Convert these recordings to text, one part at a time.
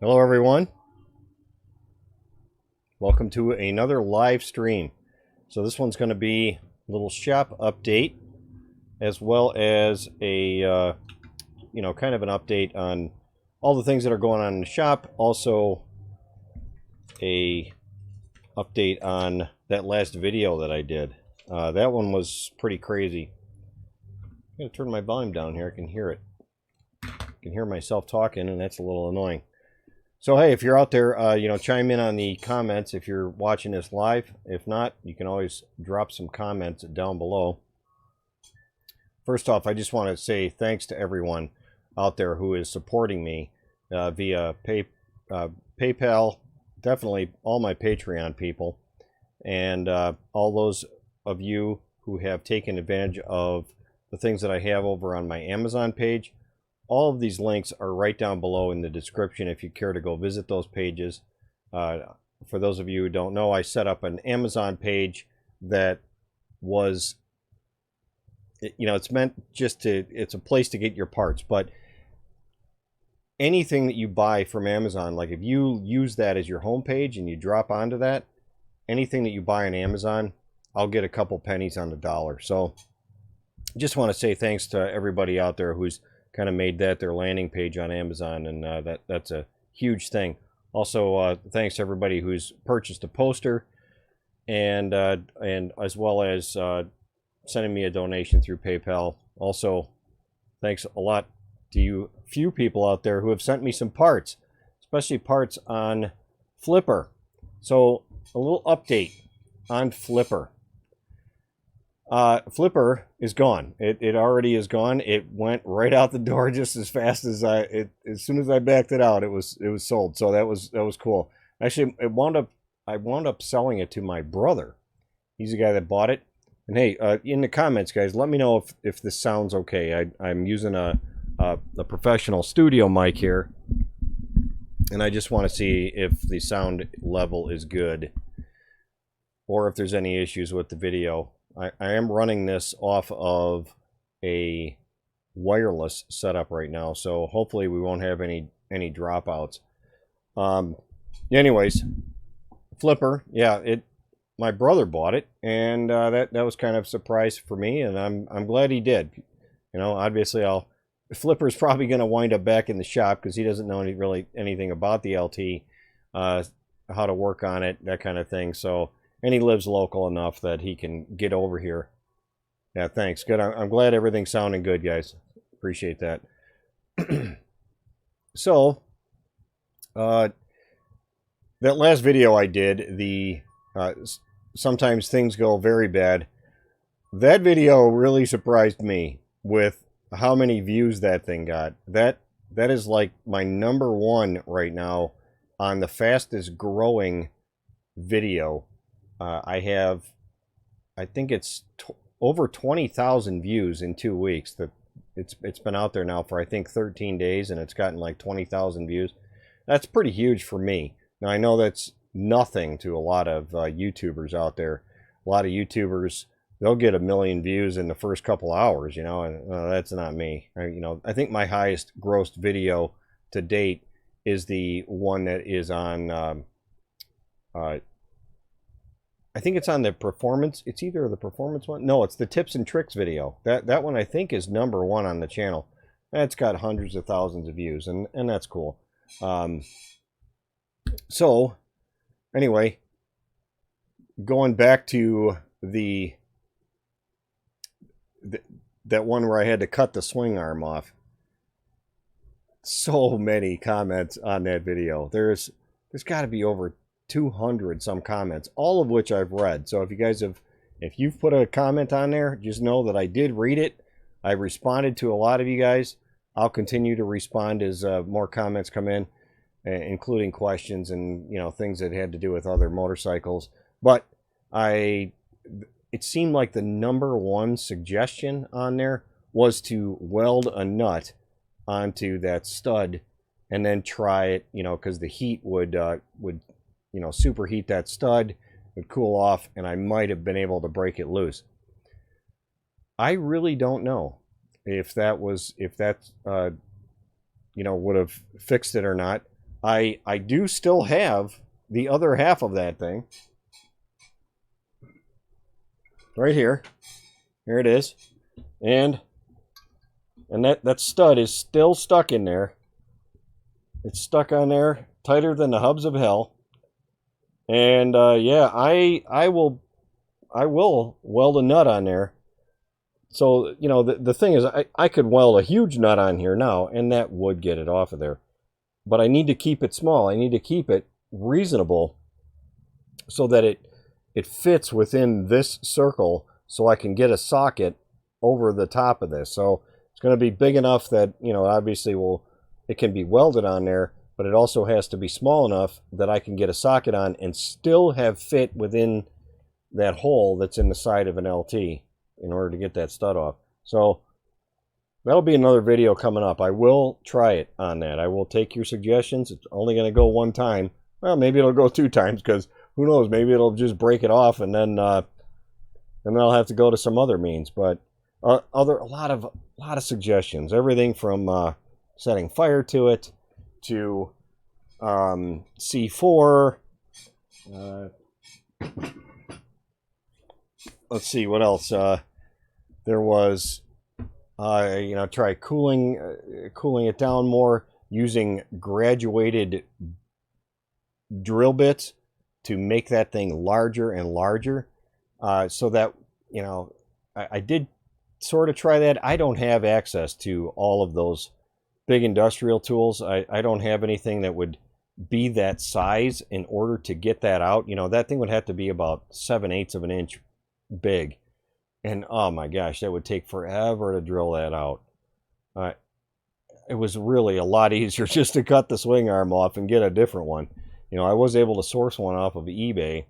Hello everyone, welcome to another live stream. So this one's going to be a little shop update, as well as a kind of an update on all the things that are going on in the shop. Also a update on that last video that I did. That one was pretty crazy. I'm going to turn my volume down here. I can hear it. I can hear myself talking, and that's a little annoying. So hey, if you're out there, chime in on the comments if you're watching this live. If not, you can always drop some comments down below. First off, I just want to say thanks to everyone out there who is supporting me via PayPal, definitely all my Patreon people, and all those of you who have taken advantage of the things that I have over on my Amazon page. All of these links are right down below in the description if you care to go visit those pages. For those of you who don't know, I set up an Amazon page that was, it's meant just to, it's a place to get your parts. But anything that you buy from Amazon, like if you use that as your home page and you drop onto that, anything that you buy on Amazon, I'll get a couple pennies on the dollar. So just want to say thanks to everybody out there who's kind of made that their landing page on Amazon, and that's a huge thing. Also, thanks to everybody who's purchased a poster, and as well as sending me a donation through PayPal. Also, thanks a lot to you few people out there who have sent me some parts, especially parts on Flipper. So a little update on Flipper. Flipper is gone. It already is gone. It went right out the door just as fast as as soon as I backed it out, it was sold. So that was cool. Actually, I wound up selling it to my brother. He's the guy that bought it. And hey, in the comments, guys, let me know if this sounds okay. I'm using a professional studio mic here, and I just want to see if the sound level is good, or if there's any issues with the video. I am running this off of a wireless setup right now, so hopefully we won't have any dropouts. Anyways, Flipper, yeah, my brother bought it, and that was kind of a surprise for me, and I'm glad he did. Obviously Flipper's probably going to wind up back in the shop because he doesn't know anything about the LT, how to work on it, that kind of thing. So. And he lives local enough that he can get over here. Yeah, thanks. Good. I'm glad everything's sounding good, guys. Appreciate that. So, that last video I did, sometimes things go very bad. That video really surprised me with how many views that thing got. That is like my #1 right now on the fastest growing video. I think it's over 20,000 views in 2 weeks. That it's been out there now for I think 13 days, and it's gotten like 20,000 views. That's pretty huge for me. Now I know that's nothing to a lot of YouTubers out there. A lot of YouTubers, they'll get 1 million views in the first couple hours, and that's not me. I think my highest grossed video to date is the one that is on. I think it's on the performance. It's either the performance one. No, it's the tips and tricks video. That one I think is #1 on the channel. That's got hundreds of thousands of views, and that's cool. So anyway, going back to that one where I had to cut the swing arm off. So many comments on that video. There's got to be over 200 some comments, all of which I've read. So if you've put a comment on there, just know that I did read it. I responded to a lot of you guys. I'll continue to respond as more comments come in, including questions and things that had to do with other motorcycles. But it seemed like the #1 suggestion on there was to weld a nut onto that stud and then try it, because the heat would superheat that stud, would cool off, and I might have been able to break it loose. I really don't know if that you know, would have fixed it or not. I do still have the other half of that thing right here. Here it is, and that stud is still stuck in there. It's stuck on there tighter than the hubs of hell. And yeah, I will weld a nut on there. So, you know, the thing is, I could weld a huge nut on here now, and that would get it off of there. But I need to keep it small. I need to keep it reasonable so that it fits within this circle, so I can get a socket over the top of this. So it's going to be big enough that, you know, obviously it can be welded on there, but it also has to be small enough that I can get a socket on and still have fit within that hole that's in the side of an LT in order to get that stud off. So that'll be another video coming up. I will try it on that. I will take your suggestions. It's only going to go one time. Well, maybe it'll go 2 times, because who knows, maybe it'll just break it off, and then I'll have to go to some other means. But a lot of suggestions, everything from setting fire to it to C4. Let's see what else. There was, you know, try cooling it down more using graduated drill bits to make that thing larger and larger, so that, you know, I did sort of try that. I don't have access to all of those big industrial tools. I don't have anything that would be that size in order to get that out. You know, that thing would have to be about 7/8 of an inch big, and oh my gosh, that would take forever to drill that out. It was really a lot easier just to cut the swing arm off and get a different one. You know, I was able to source one off of eBay,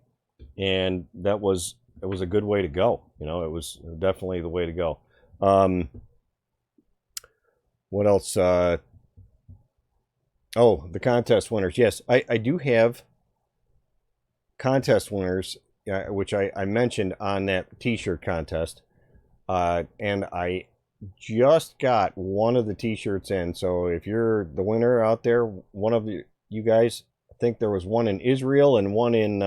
and it was a good way to go. You know, it was definitely the way to go. What else? Oh, the contest winners. Yes, I do have contest winners, which I mentioned on that t-shirt contest. And I just got one of the t-shirts in. So if you're the winner out there, one of you guys, I think there was one in Israel and one in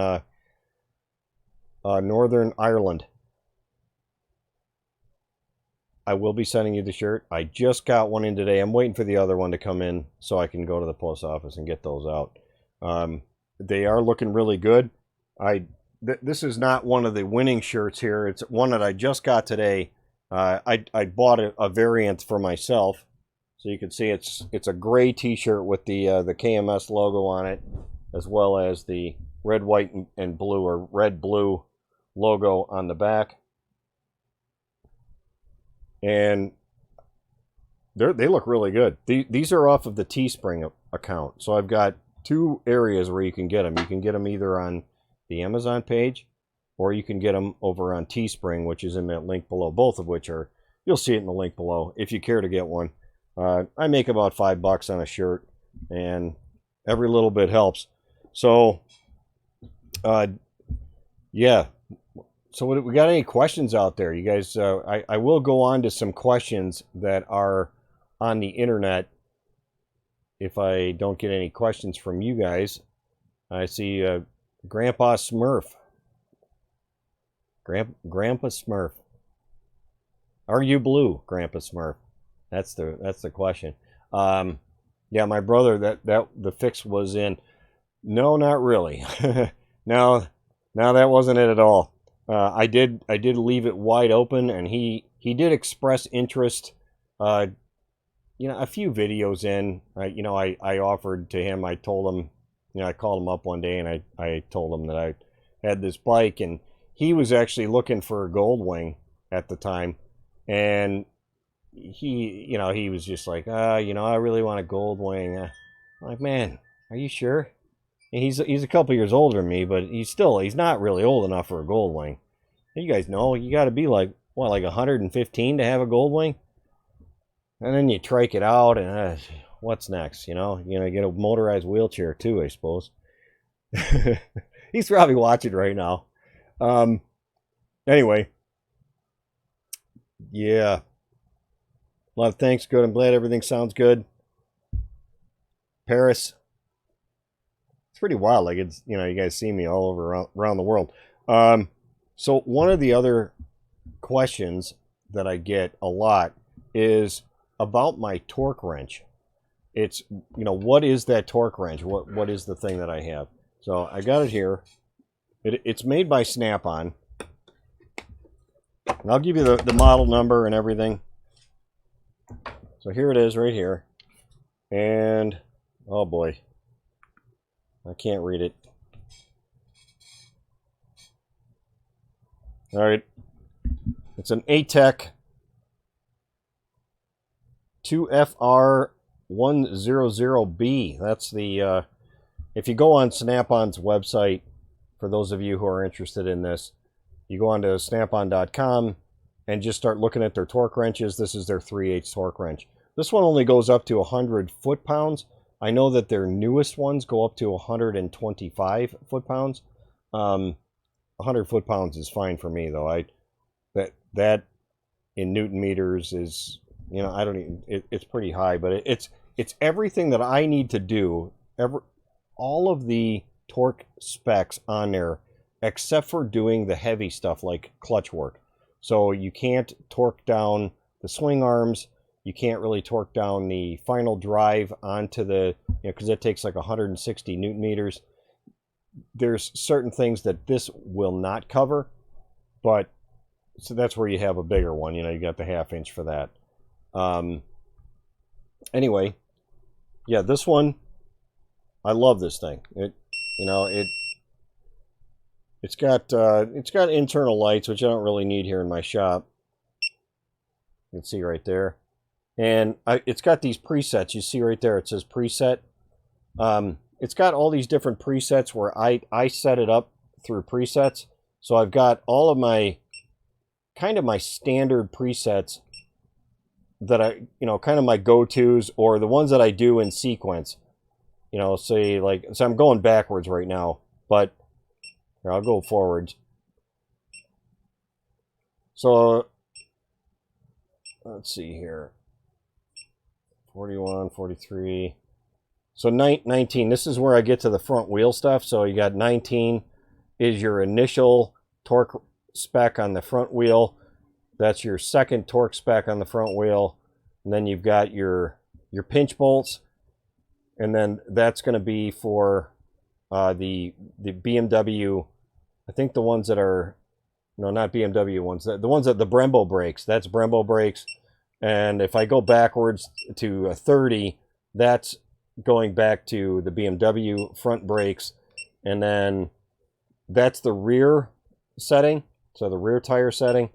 Northern Ireland. I will be sending you the shirt. I just got one in today. I'm waiting for the other one to come in so I can go to the post office and get those out. They are looking really good. This is not one of the winning shirts here. It's one that I just got today. I bought a variant for myself, so you can see it's a gray T-shirt with the KMS logo on it, as well as the red, white, and blue, or red blue logo on the back. And they look really good. These are off of the Teespring account, so I've got 2 areas where you can get them. You can get them either on the Amazon page, or you can get them over on Teespring, which is in that link below, both of which are, you'll see it in the link below if you care to get one. I make about $5 on a shirt, and every little bit helps. So yeah, so we got any questions out there, you guys? I will go on to some questions that are on the internet if I don't get any questions from you guys. I see Grandpa Smurf. Grandpa Smurf. Are you blue, Grandpa Smurf? That's the question. Yeah, my brother, that the fix was in. No, not really. No, that wasn't it at all. I did leave it wide open, and he did express interest. You know, a few videos in, you know, I offered to him. I told him, you know, I called him up one day, and I told him that I had this bike, and he was actually looking for a Goldwing at the time, and he was just like, you know, I really want a Goldwing. I'm like, man, are you sure? And he's a couple years older than me, but he's not really old enough for a Goldwing. You guys know you got to be like 115 to have a Goldwing, and then you trike it out, and what's next? You know, get a motorized wheelchair too, I suppose. He's probably watching right now. Anyway, yeah. A lot of thanks. Good. I'm glad everything sounds good. Paris. It's pretty wild. Like, it's, you know, you guys see me all over around the world. So one of the other questions that I get a lot is about my torque wrench. It's, you know, what is that torque wrench? What is the thing that I have? So I got it here. It's made by Snap-on. And I'll give you the model number and everything. So here it is right here. And, oh boy, I can't read it. All right. It's an ATEC 2FR100B. That's the, if you go on Snap-on's website, for those of you who are interested in this, you go onto snapon.com and just start looking at their torque wrenches. This is their 3/8 torque wrench. This one only goes up to 100 foot-pounds. I know that their newest ones go up to 125 foot-pounds. 100 foot-pounds is fine for me, though. That in Newton meters is, you know, I don't even, it's pretty high, but it's everything that I need to do, all of the torque specs on there, except for doing the heavy stuff like clutch work. So you can't torque down the swing arms. You can't really torque down the final drive onto the, you know, because it takes like 160 Newton meters. There's certain things that this will not cover, but so that's where you have a bigger one. You know, you got the 1/2 inch for that. Anyway, yeah, this one, I love this thing. You know, it's got internal lights, which I don't really need here in my shop. You can see right there. And it's got these presets. You see right there, it says preset. It's got all these different presets where I set it up through presets. So I've got all of my, kind of my standard presets that I, you know, kind of my go-tos, or the ones that I do in sequence. You know, say like, so I'm going backwards right now, but here, I'll go forwards. So let's see here. 41, 43. So 19, this is where I get to the front wheel stuff. So you got 19 is your initial torque spec on the front wheel. That's your second torque spec on the front wheel. And then you've got your pinch bolts. And then that's going to be for the BMW, I think the ones that are, no, not BMW ones, the ones that the Brembo brakes, that's Brembo brakes. And if I go backwards to 30, that's going back to the BMW front brakes. And then that's the rear setting, so the rear tire setting.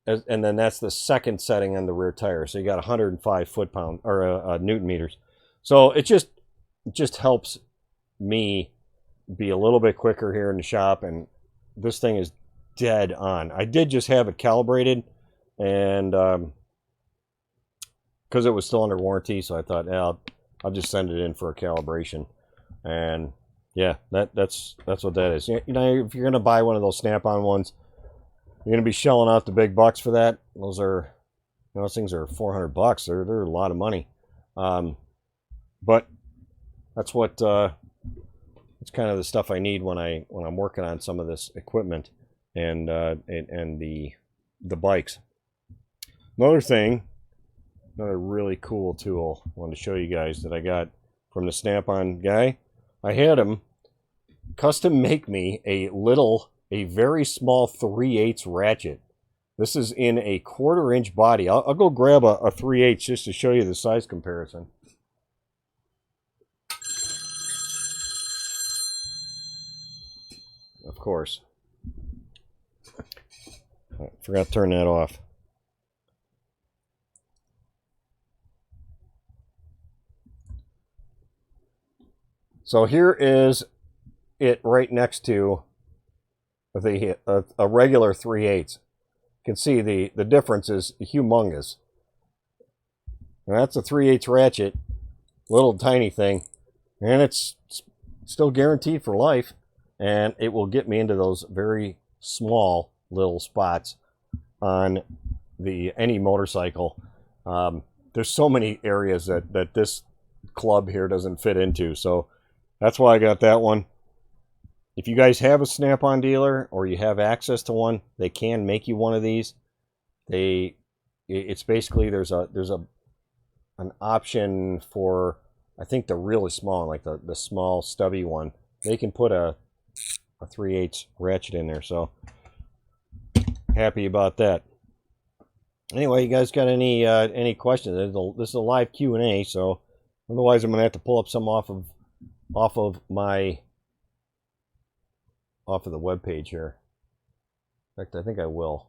And then that's the second setting on the rear tire. So you got 105 foot-pound or Newton meters. So it just helps me be a little bit quicker here in the shop, and this thing is dead on. I did just have it calibrated, and because it was still under warranty, so I thought, yeah, I'll just send it in for a calibration. And yeah, that's what that is. You know, if you're gonna buy one of those Snap-on ones, you're gonna be shelling out the big bucks for that. Those are, you know, those things are $400. They're a lot of money. But that's what it's kind of the stuff I need when I'm working on some of this equipment and the bikes. Another thing, another really cool tool I wanted to show you guys that I got from the Snap-on guy. I had him custom make me a very small 3/8 ratchet. This is in a 1/4 inch body. I'll go grab a 3/8 just to show you the size comparison. Of course. I forgot to turn that off. So here is it right next to a regular 3/8. You can see the difference is humongous. And that's a 3/8 ratchet, little tiny thing, and it's still guaranteed for life. and it will get me into those very small little spots on any motorcycle. There's so many areas that this club here doesn't fit into, so that's why I got that one. If you guys have a Snap-on dealer or you have access to one, they can make you one of these. It's basically there's an option for, I think, the really small, like the small stubby one. They can put a 3/8 ratchet in there, so happy about that. Anyway, you guys got any questions? This is a live Q&A, so otherwise I'm gonna have to pull up some off of the web page here. In fact, I think I will.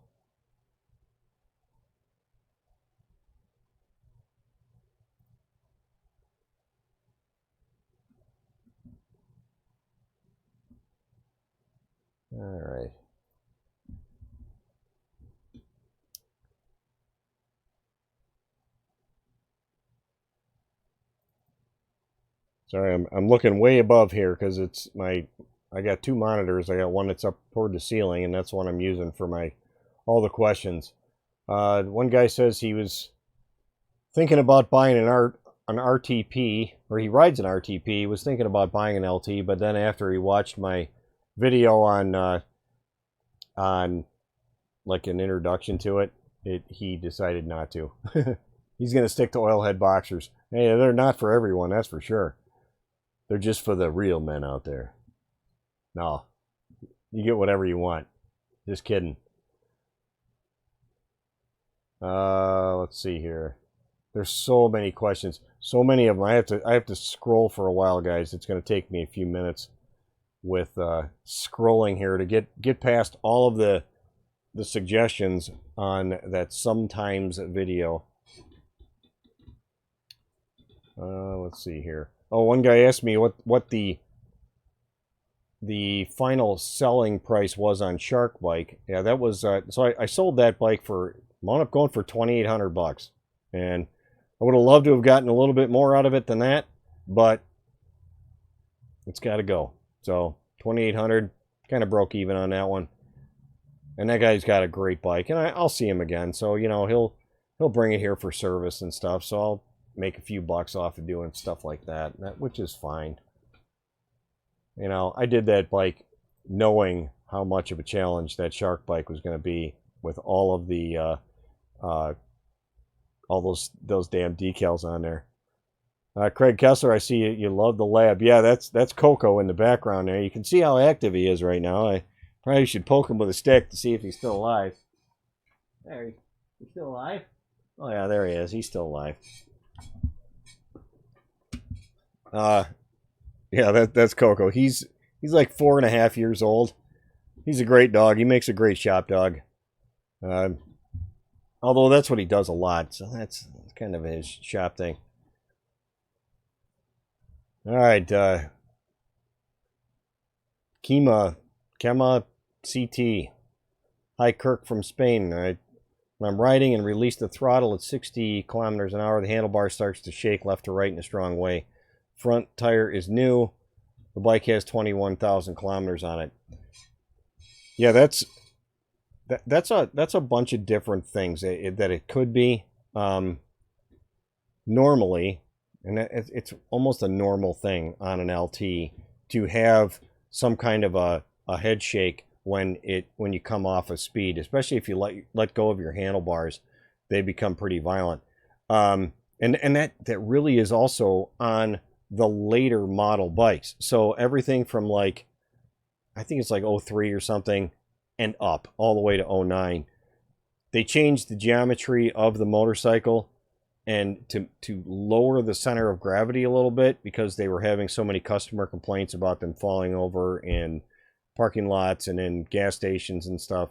All right. Sorry, I'm looking way above here because it's I got two monitors. I got one that's up toward the ceiling, and that's one I'm using for all the questions. One guy says he was thinking about buying an RTP, or he rides an RTP. He was thinking about buying an LT, but then after he watched my video on like an introduction to it, he decided not to. He's gonna stick to oilhead boxers. Hey, they're not for everyone, that's for sure. They're just for the real men out there. No, you get whatever you want. Just kidding. Let's see here. There's so many questions, so many of them. I have to scroll for a while, guys. It's going to take me a few minutes with scrolling here to get past all of the suggestions on that sometimes video. Let's see here. Oh, one guy asked me what the final selling price was on Shark Bike. Yeah, that was so I sold that bike for, wound up going for $2,800, and I would have loved to have gotten a little bit more out of it than that, but it's got to go. So $2,800, kind of broke even on that one. And that guy's got a great bike, and I'll see him again. So he'll bring it here for service and stuff. So I'll make a few bucks off of doing stuff like that, which is fine. I did that bike knowing how much of a challenge that Shark Bike was going to be with all of the all those damn decals on there. Craig Kessler, I see you love the lab. Yeah, that's Coco in the background there. You can see how active he is right now. I probably should poke him with a stick to see if he's still alive. There, he's still alive? Oh yeah, there he is. He's still alive. Yeah, that's Coco. He's like 4.5 years old. He's a great dog. He makes a great shop dog. Although that's what he does a lot, so that's kind of his shop thing. All right, Kema CT. Hi, Kirk from Spain. When I'm riding and release the throttle at 60 kilometers an hour, the handlebar starts to shake left to right in a strong way. Front tire is new. The bike has 21,000 kilometers on it. Yeah, that's a bunch of different things that it could be. Normally, and it's almost a normal thing on an LT to have some kind of a head shake when you come off of speed, especially if you let go of your handlebars. They become pretty violent. And that really is also on the later model bikes. So everything from I think it's like 03 or something and up all the way to 09. They changed the geometry of the motorcycle and to lower the center of gravity a little bit because they were having so many customer complaints about them falling over in parking lots and in gas stations and stuff.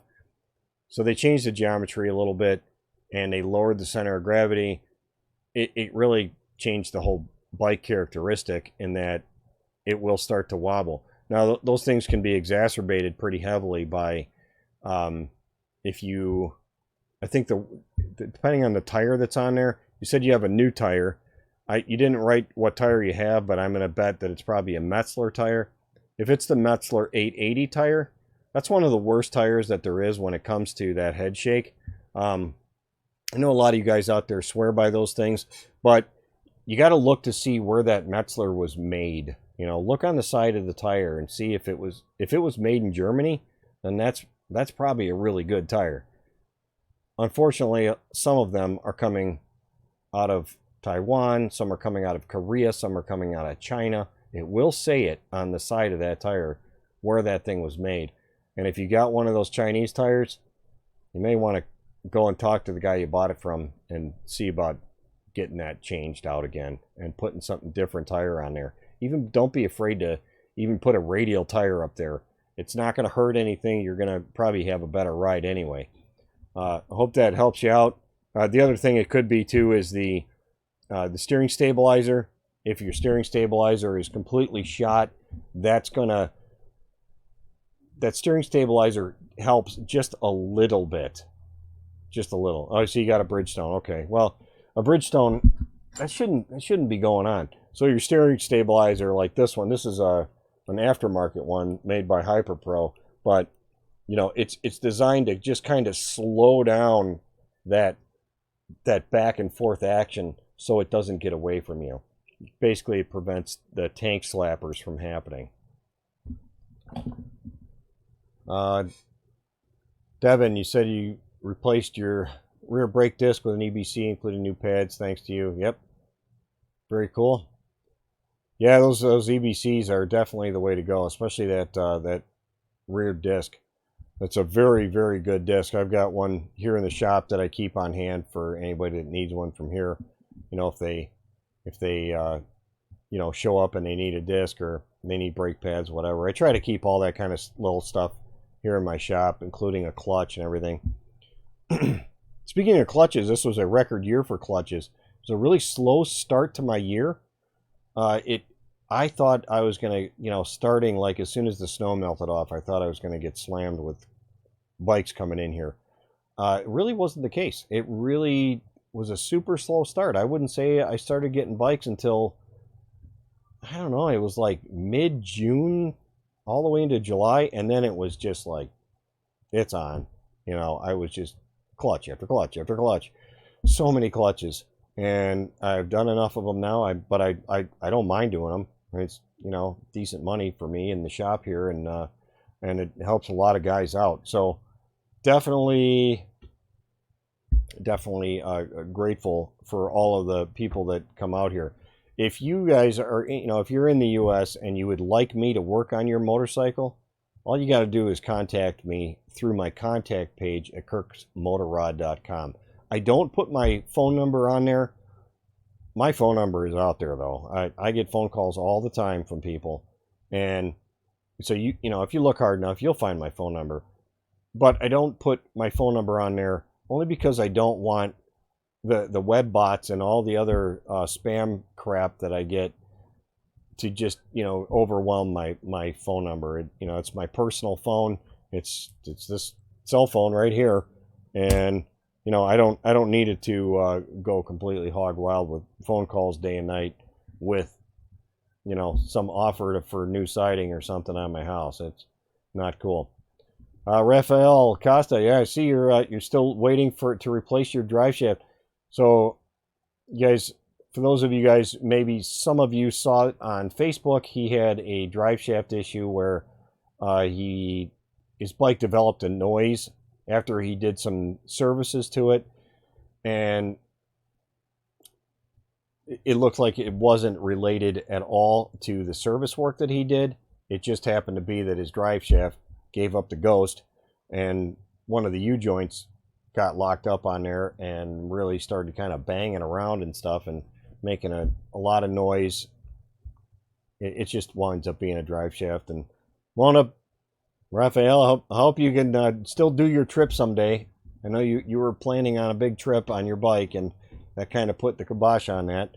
So they changed the geometry a little bit and they lowered the center of gravity. It really changed the whole bike characteristic in that it will start to wobble. Now those things can be exacerbated pretty heavily by I think depending on the tire that's on there. You said you have a new tire. You didn't write what tire you have, but I'm going to bet that it's probably a Metzler tire. if it's the Metzler 880 tire, that's one of the worst tires that there is when it comes to that head shake. I know a lot of you guys out there swear by those things, but you got to look to see where that Metzler was made. You know, look on the side of the tire and see if it was made in Germany, then that's probably a really good tire. Unfortunately, some of them are coming out of Taiwan, some are coming out of Korea, some are coming out of China. It will say it on the side of that tire where that thing was made. And if you got one of those Chinese tires, you may want to go and talk to the guy you bought it from and see about getting that changed out again and putting something different tire on there. Even don't be afraid to even put a radial tire up there. It's not going to hurt anything. You're going to probably have a better ride anyway. I hope that helps you out. The other thing it could be too is the steering stabilizer. If your steering stabilizer is completely shot, that steering stabilizer helps just a little bit. Just a little. Oh, so you got a Bridgestone. Okay. Well, a Bridgestone, that shouldn't be going on. So your steering stabilizer, like this one, this is an aftermarket one made by HyperPro, but you know, it's designed to just kind of slow down that back and forth action so it doesn't get away from you. Basically, it prevents the tank slappers from happening. Devin, you said you replaced your rear brake disc with an EBC, including new pads, thanks to you. Yep. Very cool. Yeah, those EBCs are definitely the way to go, especially that rear disc. That's a very, very good disc. I've got one here in the shop that I keep on hand for anybody that needs one from here. You know, if they you know, show up and they need a disc or they need brake pads, whatever. I try to keep all that kind of little stuff here in my shop, including a clutch and everything. Speaking of clutches, this was a record year for clutches. It was a really slow start to my year. I thought I was going to, you know, starting like as soon as the snow melted off, I thought I was going to get slammed with bikes coming in here. It really wasn't the case. It really was a super slow start. I wouldn't say I started getting bikes until, I don't know, it was like mid-June all the way into July, and then it was just like, it's on. You know, I was just clutch after clutch after clutch. So many clutches. And I've done enough of them now, but I don't mind doing them. It's, you know, decent money for me in the shop here, and it helps a lot of guys out. So definitely grateful for all of the people that come out here. If you guys are, you know, if you're in the U.S. and you would like me to work on your motorcycle, all you got to do is contact me through my contact page at kirksmotorrod.com. I don't put my phone number on there. My phone number is out there, though. I get phone calls all the time from people. And so, you know, if you look hard enough, you'll find my phone number. But I don't put my phone number on there only because I don't want the web bots and all the other spam crap that I get to just, you know, overwhelm my phone number. You know, it's my personal phone. It's this cell phone right here. And you know, I don't need it to go completely hog wild with phone calls day and night with, you know, some offer for new siding or something on my house. It's not cool. Rafael Costa, yeah, I see you're still waiting to replace your drive shaft. So, you guys, for those of you guys, maybe some of you saw it on Facebook. He had a drive shaft issue where his bike developed a noise after he did some services to it, and it looked like it wasn't related at all to the service work that he did. It just happened to be that his drive shaft gave up the ghost, and one of the U-joints got locked up on there and really started kind of banging around and stuff and making a lot of noise. It just winds up being a drive shaft. And wound up, Raphael, I hope you can still do your trip someday. I know you were planning on a big trip on your bike, and that kind of put the kibosh on that.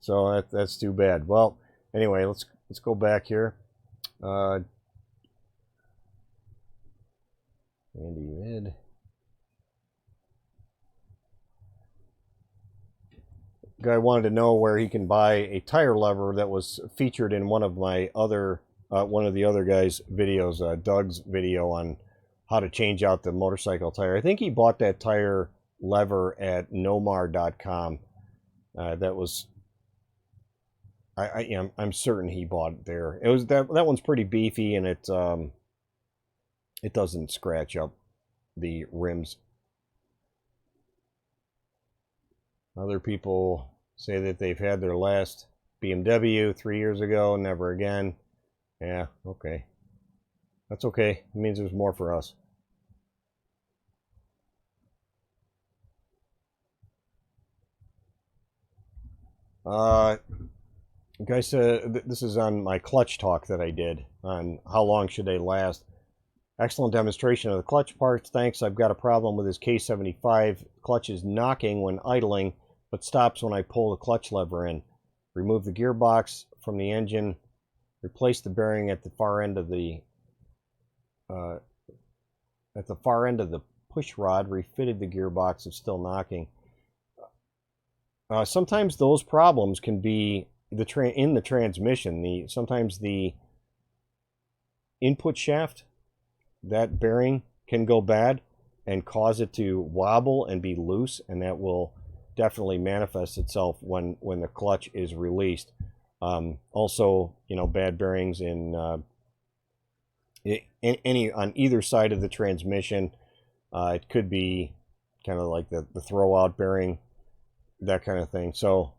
So that's too bad. Well, anyway, let's go back here. Andy Red. Guy wanted to know where he can buy a tire lever that was featured in one of my other, one of the other guys' videos, Doug's video on how to change out the motorcycle tire. I think he bought that tire lever at nomar.com. That was, I'm certain he bought it there. It was that one's pretty beefy, and it doesn't scratch up the rims. Other people say that they've had their last BMW 3 years ago, never again. Yeah, okay. That's okay. It means there's more for us. Guy said, this is on my clutch talk that I did on how long should they last. Excellent demonstration of the clutch parts. Thanks. I've got a problem with this K75. Clutch is knocking when idling, but stops when I pull the clutch lever in. Remove the gearbox from the engine. Replace the bearing at the far end of the push rod. Refitted the gearbox. It's still knocking. Sometimes those problems can be in the transmission. Sometimes the input shaft, that bearing can go bad and cause it to wobble and be loose, and that will definitely manifest itself when the clutch is released. Also, bad bearings on either side of the transmission. It could be kind of like the throw out bearing, that kind of thing. So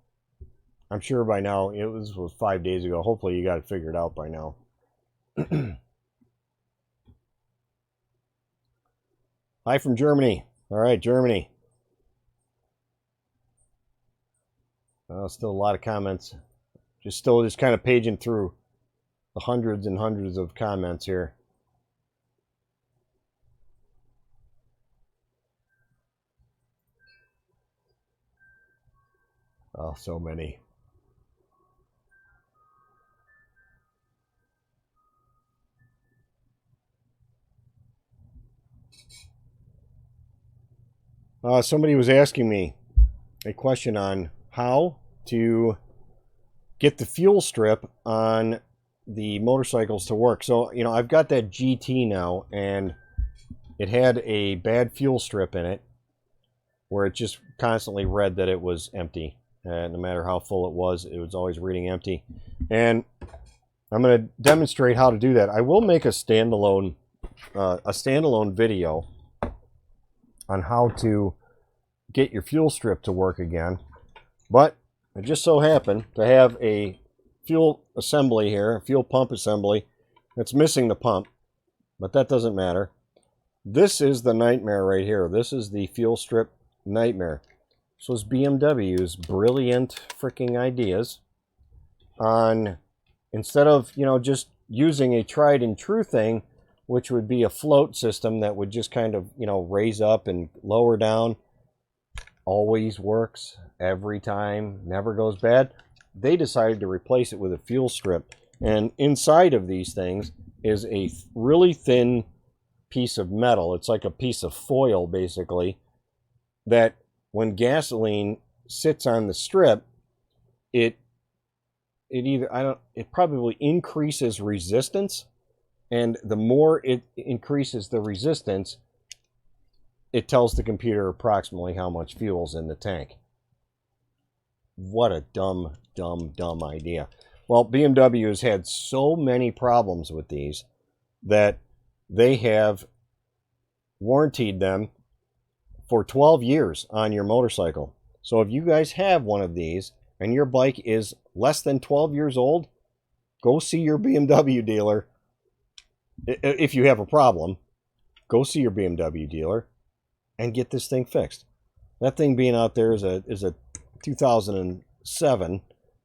I'm sure by now, it was 5 days ago. Hopefully you got it figured out by now. Hi from Germany. All right, Germany. Still a lot of comments. Just kind of paging through the hundreds and hundreds of comments here. Oh, so many. Somebody was asking me a question on how to get the fuel strip on the motorcycles to work. So, I've got that GT now, and it had a bad fuel strip in it where it just constantly read that it was empty. No matter how full it was always reading empty. And I'm going to demonstrate how to do that. I will make a standalone video on how to get your fuel strip to work again. But I just so happen to have a fuel assembly here, a fuel pump assembly, that's missing the pump, but that doesn't matter. This is the nightmare right here. This is the fuel strip nightmare. This was BMW's brilliant freaking ideas on, instead of, just using a tried and true thing, which would be a float system that would just kind of, raise up and lower down. Always works every time, never goes bad. They decided to replace it with a fuel strip. And inside of these things is a really thin piece of metal. It's like a piece of foil, basically, that when gasoline sits on the strip, it probably increases resistance, and the more it increases the resistance, it tells the computer approximately how much fuel's in the tank. What a dumb idea. Well, BMW has had so many problems with these that they have warrantied them for 12 years on your motorcycle. So if you guys have one of these and your bike is less than 12 years old, go see your BMW dealer. If you have a problem, go see your BMW dealer and get this thing fixed. That thing being out there is a 2007,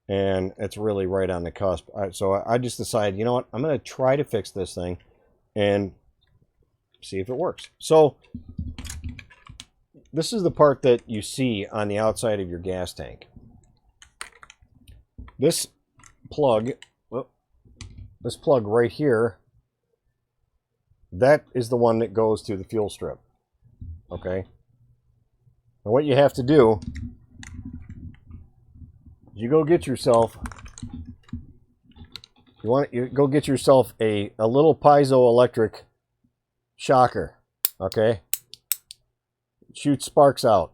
and it's really right on the cusp. So I just decided, you know what, I'm going to try to fix this thing and see if it works. So this is the part that you see on the outside of your gas tank. This plug right here, that is the one that goes to the fuel strip. Okay. And what you have to do you go get yourself, you go get yourself a little piezoelectric shocker, okay? Shoot sparks out.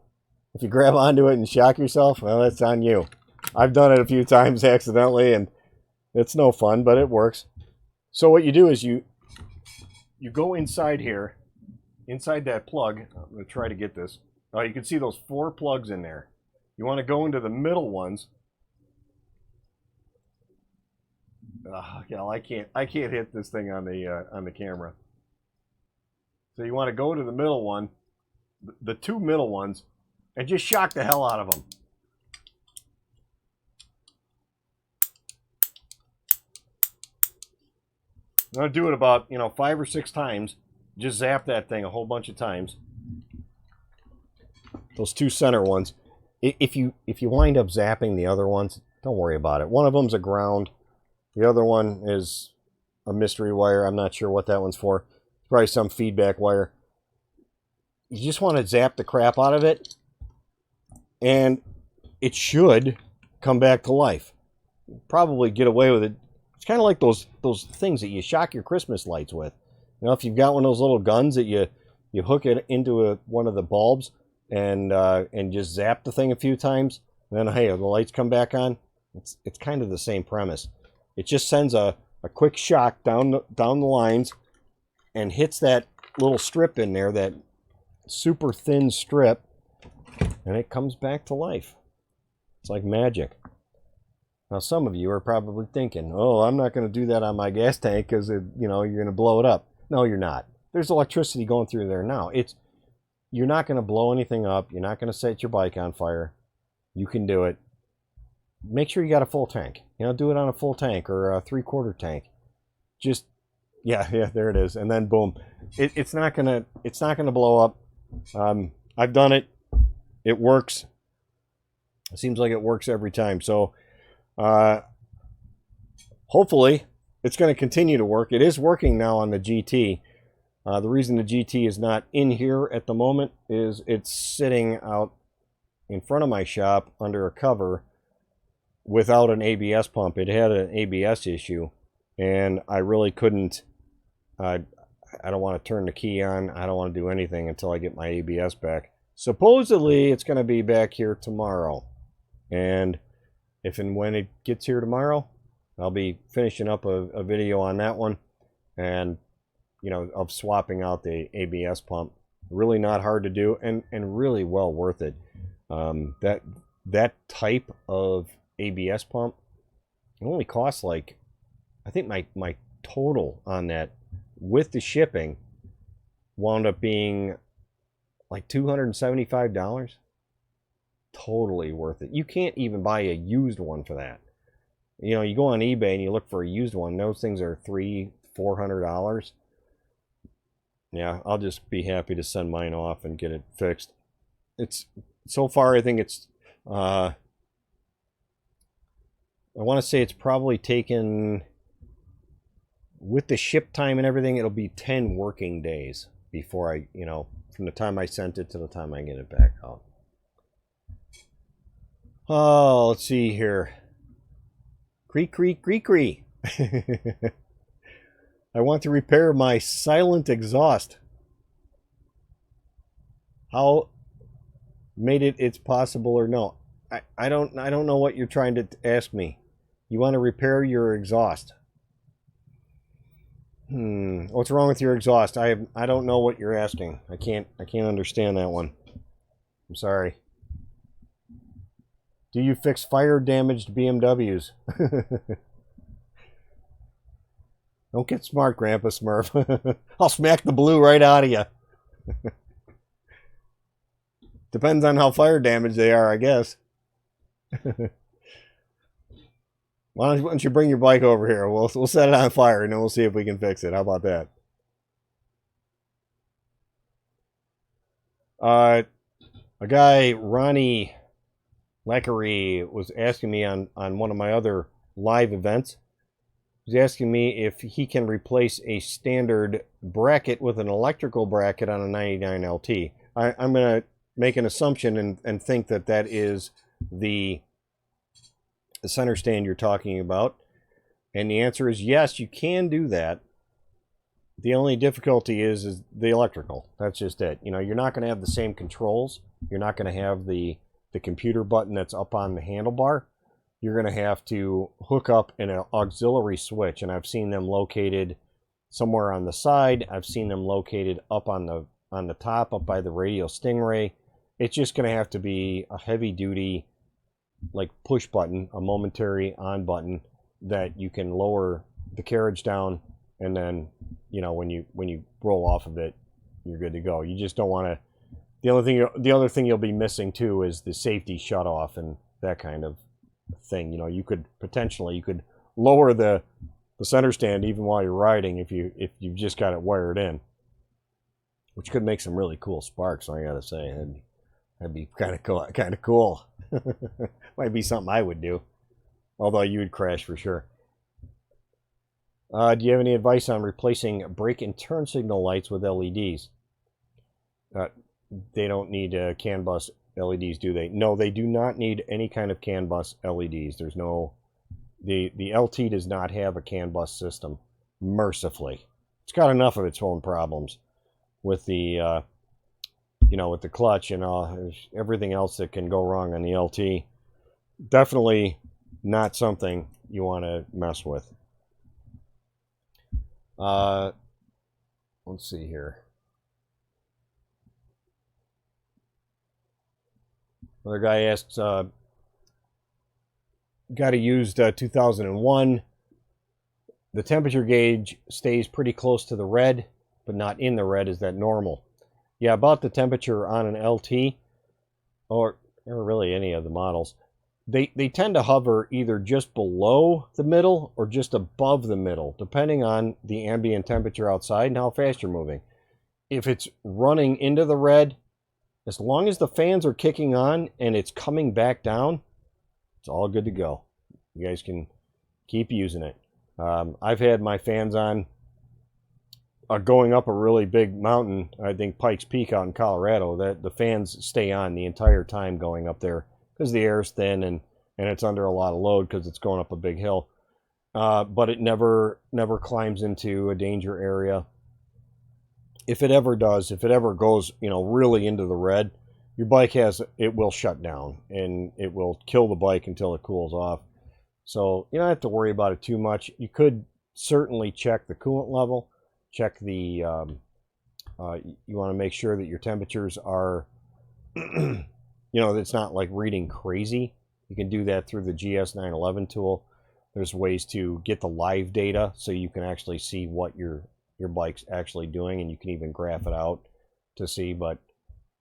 If you grab onto it and shock yourself, well, that's on you. I've done it a few times accidentally, and it's no fun, but it works. So what you do is you go inside here, inside that plug. I'm going to try to get this. You can see those 4 plugs in there. You want to go into the middle ones. Yeah, I can't hit this thing on the camera. So you want to go to the middle one, the 2 middle ones, and just shock the hell out of them. I'm going to do it about, 5 or 6 times. Just zap that thing a whole bunch of times. Those 2 center ones. If you wind up zapping the other ones, don't worry about it. One of them's a ground. The other one is a mystery wire. I'm not sure what that one's for. Probably some feedback wire. You just want to zap the crap out of it, and it should come back to life. Probably get away with it. It's kind of like those things that you shock your Christmas lights with. If you've got one of those little guns that you hook it into one of the bulbs and just zap the thing a few times, and then hey, the lights come back on. It's kind of the same premise. It just sends a quick shock down the lines and hits that little strip in there, that super thin strip, and it comes back to life. It's like magic. Now, some of you are probably thinking, oh, I'm not going to do that on my gas tank because you're going to blow it up. No, you're not. There's electricity going through there now. You're not going to blow anything up. You're not going to set your bike on fire. You can do it. Make sure you got a full tank. Do it on a full tank or a 3/4 tank. Just, yeah, there it is. And then boom, it's not gonna blow up. I've done it. It works. It seems like it works every time. So, hopefully, it's going to continue to work. It is working now on the GT. The reason the GT is not in here at the moment is it's sitting out in front of my shop under a cover without an ABS pump. It had an ABS issue, and I really couldn't. I don't want to turn the key on. I don't want to do anything until I get my ABS back. Supposedly, it's going to be back here tomorrow, and if and when it gets here tomorrow, I'll be finishing up a video on that one, and of swapping out the ABS pump. Really not hard to do, and really well worth it. That type of ABS pump, it only costs like, I think my total on that with the shipping wound up being like $275. Totally worth it. You can't even buy a used one for that. You go on eBay and you look for a used one, those things are $300-400. Yeah, I'll just be happy to send mine off and get it fixed. It's so far, I think it's I want to say it's probably taken, with the ship time and everything, it'll be 10 working days before I, from the time I sent it to the time I get it back out. Oh, let's see here. Creak, creak, creak, creak. I want to repair my silent exhaust. How made it's possible or no? I don't know what you're trying to ask me. You want to repair your exhaust? What's wrong with your exhaust? I don't know what you're asking. I can't understand that one. I'm sorry. Do you fix fire damaged BMWs? Don't get smart, Grandpa Smurf. I'll smack the blue right out of you. Depends on how fire damaged they are, I guess. Why don't you bring your bike over here? We'll set it on fire and then we'll see if we can fix it. How about that? A guy, Ronnie Lackery, was asking me on one of my other live events. He's asking me if he can replace a standard bracket with an electrical bracket on a 99 LT. I'm going to make an assumption and think that is the the center stand you're talking about. And the answer is yes, you can do that. The only difficulty is the electrical. That's just it. You know, you're not going to have the same controls. You're not going to have the computer button that's up on the handlebar. You're going to have to hook up an auxiliary switch, and I've seen them located somewhere on the side. I've seen them located up on the top, up by the radio stingray. It's just going to have to be a heavy-duty, like, push button, a momentary on button that you can lower the carriage down, and then, you know, when you roll off of it, you're good to go. You just don't want to. The other thing you'll be missing too is the safety shutoff and that kind of thing. You know, you could lower the center stand even while you're riding if you've just got it wired in, which could make some really cool sparks. I gotta say, that'd be kind of cool. Might be something I would do, although you would crash for sure. Do you have any advice on replacing brake and turn signal lights with LEDs? They don't need CAN bus LEDs, do they? No, they do not need any kind of CAN bus LEDs. There's no... The LT does not have a CAN bus system, mercifully. It's got enough of its own problems with the, you know, with the clutch and everything else that can go wrong on the LT. Definitely not something you want to mess with. Let's see here. Another guy asks, got a used 2001. The temperature gauge stays pretty close to the red, but not in the red. Is that normal? Yeah, about the temperature on an LT, or really any of the models, they tend to hover either just below the middle or just above the middle, depending on the ambient temperature outside and how fast you're moving. If it's running into the red, as long as the fans are kicking on and it's coming back down, it's all good to go. You guys can keep using it. I've had my fans on going up a really big mountain, I think Pikes Peak out in Colorado, that the fans stay on the entire time going up there because the air is thin and it's under a lot of load because it's going up a big hill. But it never climbs into a danger area. If it ever does, if it ever goes, you know, really into the red, your bike it will shut down and it will kill the bike until it cools off. So you don't have to worry about it too much. You could certainly check the coolant level, check the, you want to make sure that your temperatures are, you know, it's not like reading crazy. You can do that through the GS911 tool. There's ways to get the live data so you can actually see what your bike's actually doing, and you can even graph it out to see, but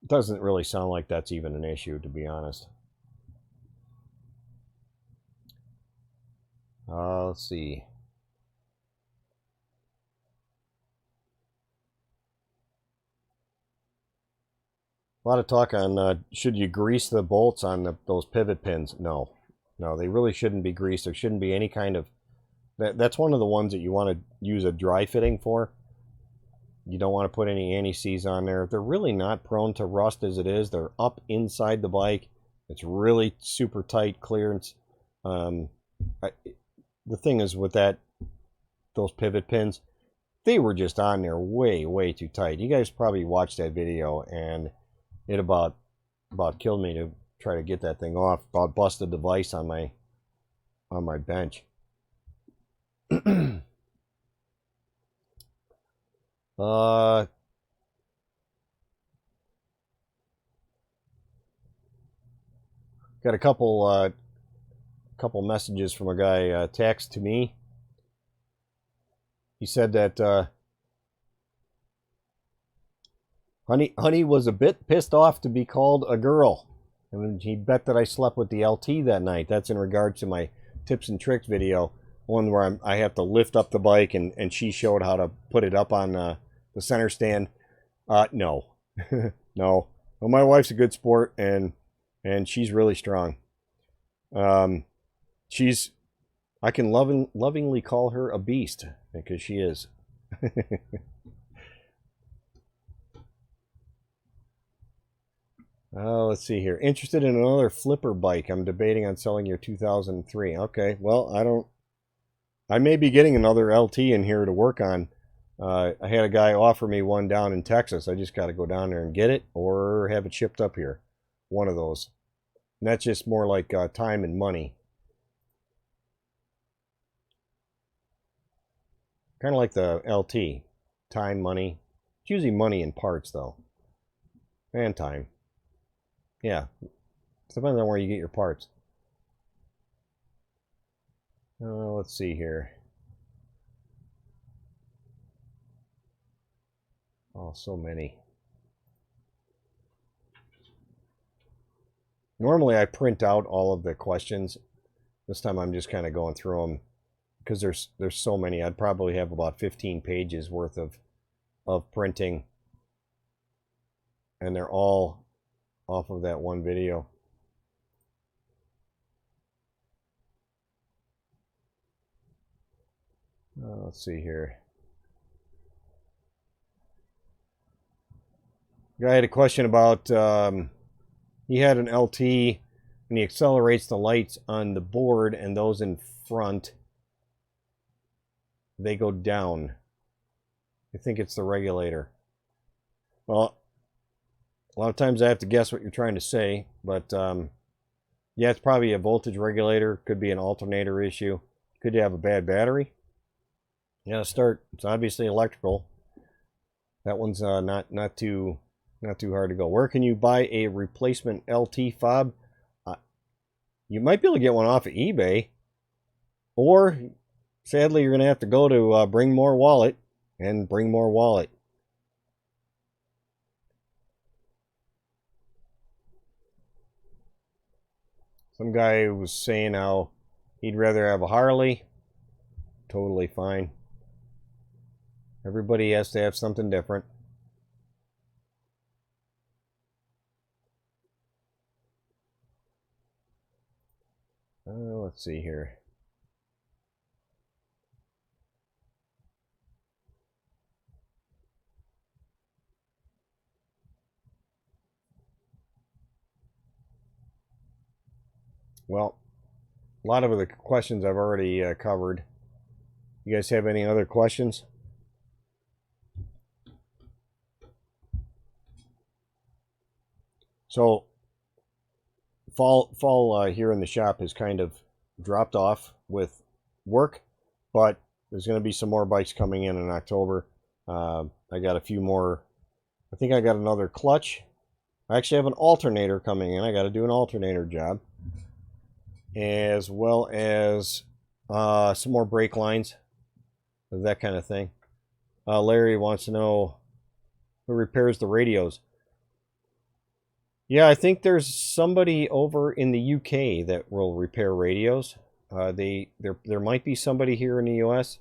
it doesn't really sound like that's even an issue, to be honest. Let's see. A lot of talk on should you grease the bolts on those pivot pins? No, they really shouldn't be greased. There shouldn't be any kind of... That's one of the ones that you want to use a dry fitting for. You don't want to put any anti-seize on there. They're really not prone to rust as it is. They're up inside the bike. It's really super tight clearance. The thing is with those pivot pins, they were just on there way too tight. You guys probably watched that video, and it about killed me to try to get that thing off. About busted the vise on my bench. Got a couple messages from a guy text to me. He said that honey was a bit pissed off to be called a girl, and he bet that I slept with the LT that night. That's in regard to my tips and tricks video, one where I have to lift up the bike, and she showed how to put it up on the center stand. No. No. Well, my wife's a good sport, and she's really strong. I can lovingly call her a beast, because she is. Let's see here. Interested in another flipper bike. I'm debating on selling your 2003. Okay, well, I may be getting another LT in here to work on. I had a guy offer me one down in Texas. I just got to go down there and get it or have it shipped up here. One of those. And that's just more like time and money. Kind of like the LT. Time, money. It's usually money and parts, though. And time. Yeah. It depends on where you get your parts. Let's see here. Oh, so many. Normally I print out all of the questions. This time I'm just kind of going through them because there's so many. I'd probably have about 15 pages worth of printing, and they're all off of that one video. Let's see here. Guy had a question about he had an LT and he accelerates the lights on the board, and those in front, they go down. I think it's the regulator. Well, a lot of times I have to guess what you're trying to say, but yeah, it's probably a voltage regulator. Could be an alternator issue. Could you have a bad battery? Yeah, start. It's obviously electrical. That one's not too hard to go. Where can you buy a replacement LT fob? You might be able to get one off of eBay, or sadly, you're going to have to go to Bring More Wallet and Bring More Wallet. Some guy was saying how he'd rather have a Harley. Totally fine. Everybody has to have something different. Let's see here. Well, a lot of the questions I've already covered. You guys have any other questions? So, fall here in the shop has kind of dropped off with work, but there's going to be some more bikes coming in October. I got a few more. I think I got another clutch. I actually have an alternator coming in. I got to do an alternator job, as well as some more brake lines, that kind of thing. Larry wants to know who repairs the radios. Yeah, I think there's somebody over in the UK that will repair radios. There might be somebody here in the US.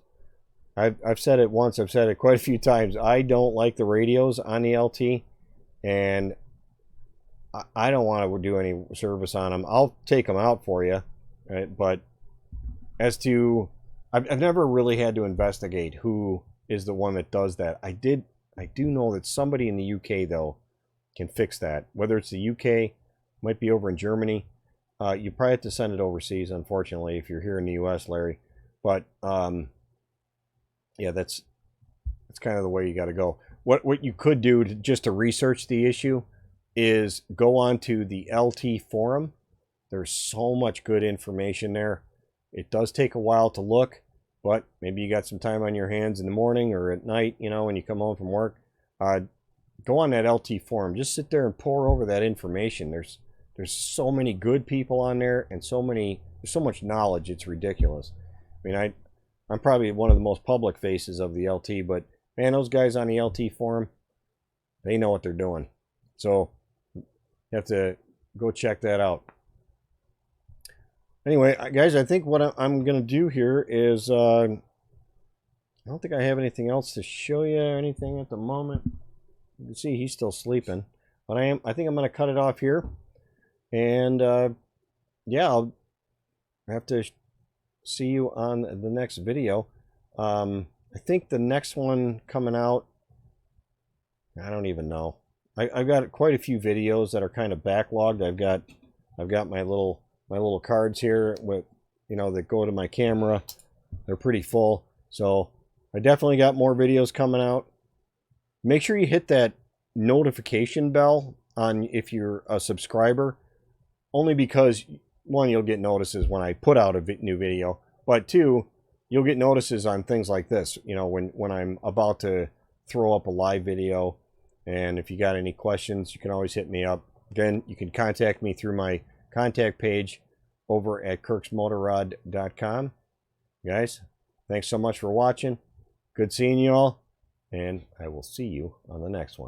I've said it once. I've said it quite a few times. I don't like the radios on the LT, and I don't want to do any service on them. I'll take them out for you, right? But as to, I've never really had to investigate who is the one that does that. I do know that somebody in the UK though can fix that. Whether it's the UK, might be over in Germany. You probably have to send it overseas, unfortunately, if you're here in the US, Larry. But yeah, that's kind of the way you got to go. What you could do just to research the issue is go on to the LT forum. There's so much good information there. It does take a while to look, but maybe you got some time on your hands in the morning or at night, when you come home from work. Go on that LT forum. Just sit there and pore over that information. There's so many good people on there, and there's so much knowledge. It's ridiculous. I mean, I'm probably one of the most public faces of the LT, but man, those guys on the LT forum, they know what they're doing. So you have to go check that out. Anyway, guys, I think what I'm going to do here is, I don't think I have anything else to show you or anything at the moment. You can see he's still sleeping, but I think I'm going to cut it off here, and yeah, I'll have to see you on the next video. I think the next one coming out, I don't even know. I've got quite a few videos that are kind of backlogged. I've got my little cards here with, you know, that go to my camera. They're pretty full. So I definitely got more videos coming out. Make sure you hit that notification bell on if you're a subscriber, only because, one, you'll get notices when I put out a new video, but two, you'll get notices on things like this, you know, when I'm about to throw up a live video. And if you got any questions, you can always hit me up. Again, you can contact me through my contact page over at kirksmotorrod.com. Guys, thanks so much for watching. Good seeing you all, and I will see you on the next one.